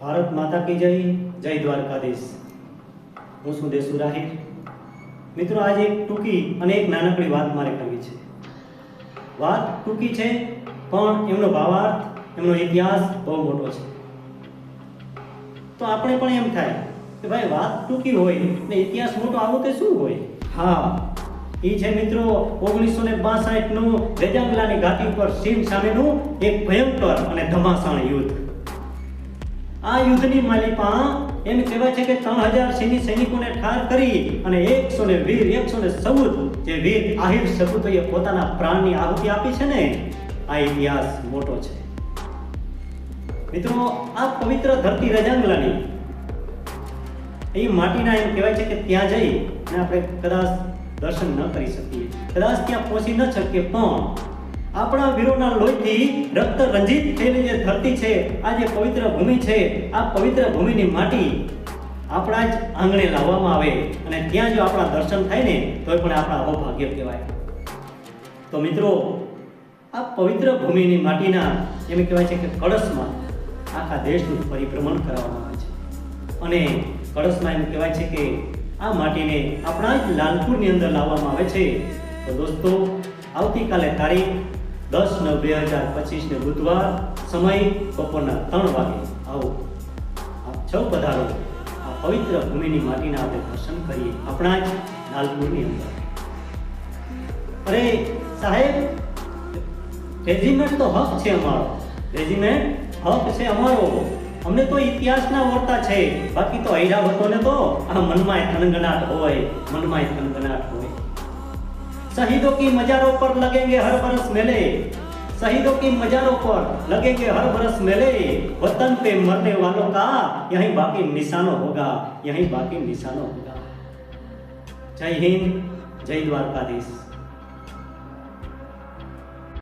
ભારત માતા કી જય, જય દ્વારકાધીશ। હું છું દેસુ રાહિર। મિત્રો, આજે એક ટૂંકી અને એક નાનકડી વાત મારે કરવી છે। વાત ટૂંકી છે પણ એમનો ભાવાર્થ, એમનો ઇતિહાસ બહુ મોટો છે। તો આપણે પણ એમ થાય કે ભાઈ વાત ટૂંકી હોય ને ઇતિહાસ મોટો આવો તે શું હોય? હા, એ છે મિત્રો 1962 નું રેજાંગલાની ઘાટી ઉપર ચીન સામેનું એક ભયંકર અને ધમાસાણ યુદ્ધ। આ યુદ્ધની માલિપા એમ કહેવાય છે કે 3000 ચીની સૈનિકોને ઠાર કરી અને 114 જે વીર આહિર સપૂતોએ પોતાના પ્રાણની આહુતિ આપી છે ને, આ ઇતિહાસ મોટો છે। મિત્રો, આ પવિત્ર ધરતી રેજાંગલાની એ માટીના એમ કહેવાય છે કે ત્યાં જઈ અને આપણે કદાચ દર્શન ન કરી શકીએ, કદાચ ત્યાં પહોંચી ન શકીએ, પણ આપણા વીરોના લોહીથી રક્ત રંજિત થયેલી જે ધરતી છે, આ જે પવિત્ર ભૂમિ છે, આ પવિત્ર ભૂમિની માટી આપણા જ આંગણે લાવવામાં આવે અને ત્યાં જો આપણા દર્શન થાય ને તો પણ આપણા અહોભાગ્ય કહેવાય। તો મિત્રો, આ પવિત્ર ભૂમિની માટીના એમ કહેવાય છે કે કળશમાં આખા દેશનું પરિભ્રમણ કરવામાં આવે છે અને કળશમાં એમ કહેવાય છે કે આ માટીને આપણા જ લાલપુરની અંદર લાવવામાં આવે છે। તો દોસ્તો, આવતીકાલે તારીખ 10/9/2025 ને બુધવાર, સમય બપોરના 3 વાગે આવો આપ સૌ પધારો। આ પવિત્ર ભૂમિની માટીના આપણે દર્શન કરીએ આપણા જ લાલપુરની અંદર। અરે સાહેબ, રેજિમેન્ટ તો હક છે અમારો, રેજિમેન્ટ હક છે અમારો, અમને તો ઇતિહાસના વર્તા છે, બાકી તો ઐરાવતોને તો આ મનમાં થનગનાટ હોય, મનમાં થનગનાટ હોય। शहीदों की मजारों पर लगेंगे हर बरस मेले, शहीदों की मजारों पर लगेंगे हर बरस मेले, वतन पे मरने वालों का यहीं बाकी निशानों होगा, यहीं बाकी निशानों होगा। जय हिंद, जय द्वारकाधीश।